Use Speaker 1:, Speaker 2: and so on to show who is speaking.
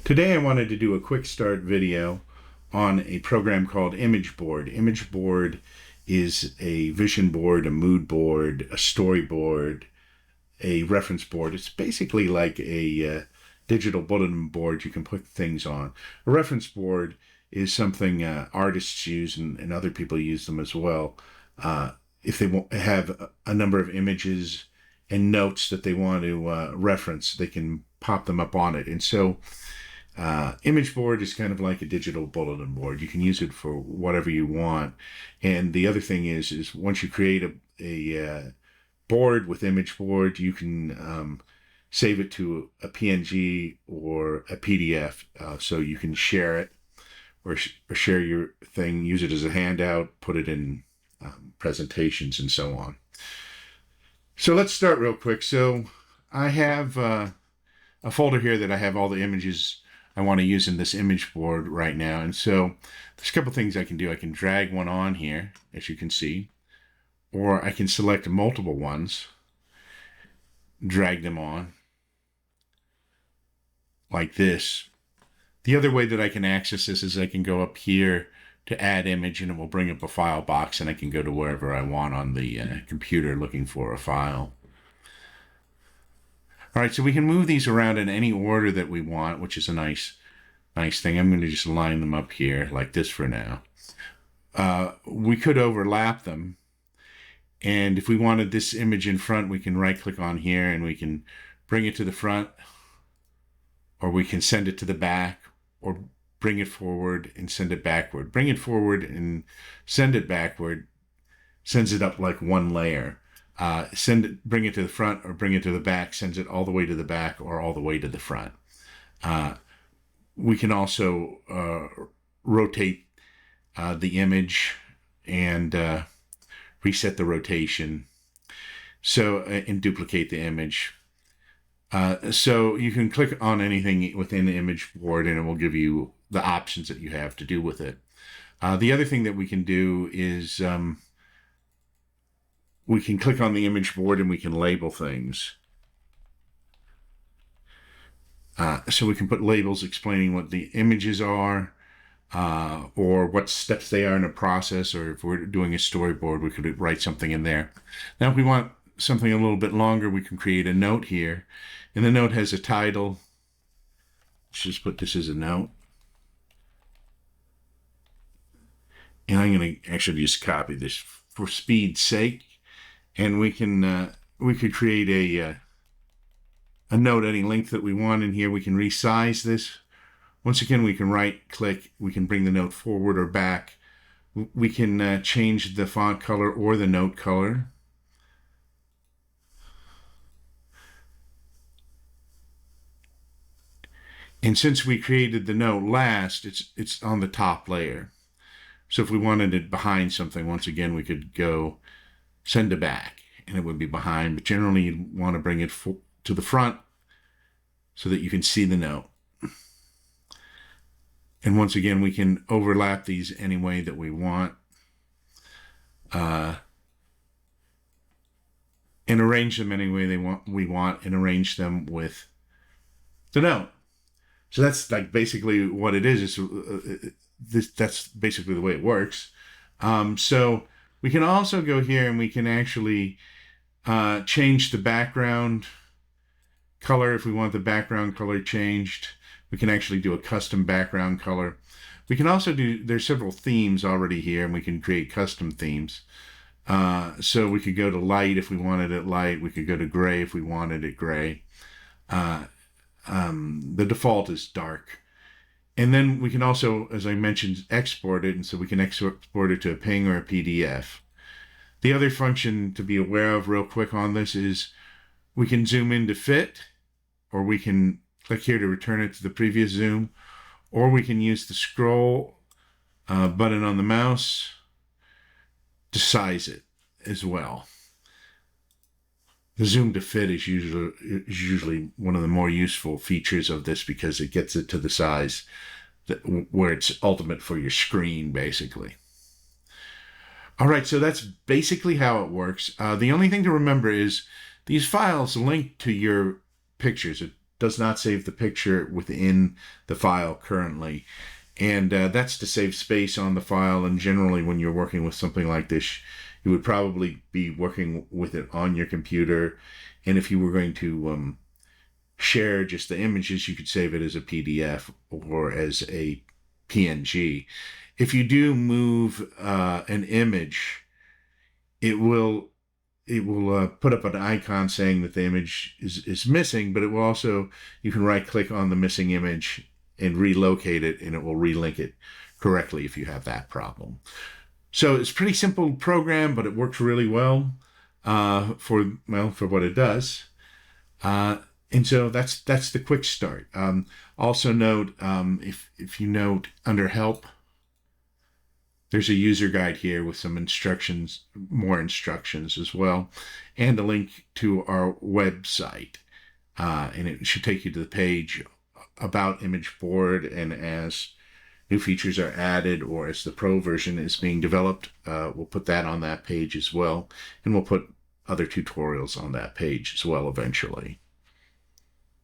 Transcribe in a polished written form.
Speaker 1: Today I wanted to do a quick start video on a program called ImageBoard. ImageBoard is a vision board, a mood board, a storyboard, a reference board. It's basically like a digital bulletin board you can put things on. A reference board is something artists use and other people use them as well. If they have a number of images and notes that they want to reference, they can pop them up on it. And so ImageBoard is kind of like a digital bulletin board. You can use it for whatever you want. And the other thing is once you create a board with ImageBoard, you can save it to a PNG or a PDF, so you can share it or share your thing, use it as a handout, put it in presentations and so on. So let's start real quick. So I have a folder here that I have all the images I want to use in this image board right now. And so there's a couple things I can do. I can drag one on here, as you can see, or I can select multiple ones, drag them on like this. The other way that I can access this is I can go up here to add image, and it will bring up a file box, and I can go to wherever I want on the computer looking for a file. All right, so we can move these around in any order that we want, which is a nice thing. I'm going to just line them up here like this for now. We could overlap them. And if we wanted this image in front, we can right-click on here and we can bring it to the front, or we can send it to the back, or bring it forward and send it backward. Bring it forward and send it backward sends it up like one layer. Bring it to the front or bring it to the back, sends it all the way to the back or all the way to the front. We can also rotate the image and reset the rotation, and duplicate the image. So you can click on anything within the image board and it will give you the options that you have to do with it. The other thing that we can do is we can click on the image board and we can label things. So we can put labels explaining what the images are, or what steps they are in a process, or if we're doing a storyboard, we could write something in there. Now, if we want something a little bit longer, we can create a note here. And the note has a title. Let's just put this as a note. And I'm going to actually just copy this for speed's sake. And we could create a note any length that we want in here. We can resize this. Once again, we can right-click. We can bring the note forward or back. We can change the font color or the note color. And since we created the note last, it's on the top layer. So if we wanted it behind something, once again, we could go send it back and it would be behind, but generally you'd want to bring it to the front so that you can see the note. And once again, we can overlap these any way that we want, and arrange them any way we want, and arrange them with the note. So that's like basically what it is. That's basically the way it works. So we can also go here and we can actually change the background color if we want the background color changed. We can actually do a custom background color. We can also there's several themes already here, and we can create custom themes. So we could go to light if we wanted it light. We could go to gray if we wanted it gray. The default is dark. And then we can also, as I mentioned, export it. And so we can export it to a PNG or a PDF. The other function to be aware of real quick on this is we can zoom in to fit, or we can click here to return it to the previous zoom, or we can use the scroll button on the mouse to size it as well. The zoom to fit is usually one of the more useful features of this because it gets it to the size where it's ultimate for your screen, basically. All right, so that's basically how it works. The only thing to remember is these files link to your pictures. does not save the picture within the file currently. And that's to save space on the file. And generally, when you're working with something like this, you would probably be working with it on your computer. And if you were going to share just the images, you could save it as a PDF or as a PNG. If you do move an image, it will put up an icon saying that the image is missing, but it will also, you can right click on the missing image and relocate it, and it will relink it correctly if you have that problem. So it's a pretty simple program, but it works really well for what it does. And so that's the quick start. Also note, if you note under help, there's a user guide here with some instructions, more instructions as well, and a link to our website. And it should take you to the page about ImageBoard, and as new features are added or as the Pro version is being developed, we'll put that on that page as well, and we'll put other tutorials on that page as well eventually.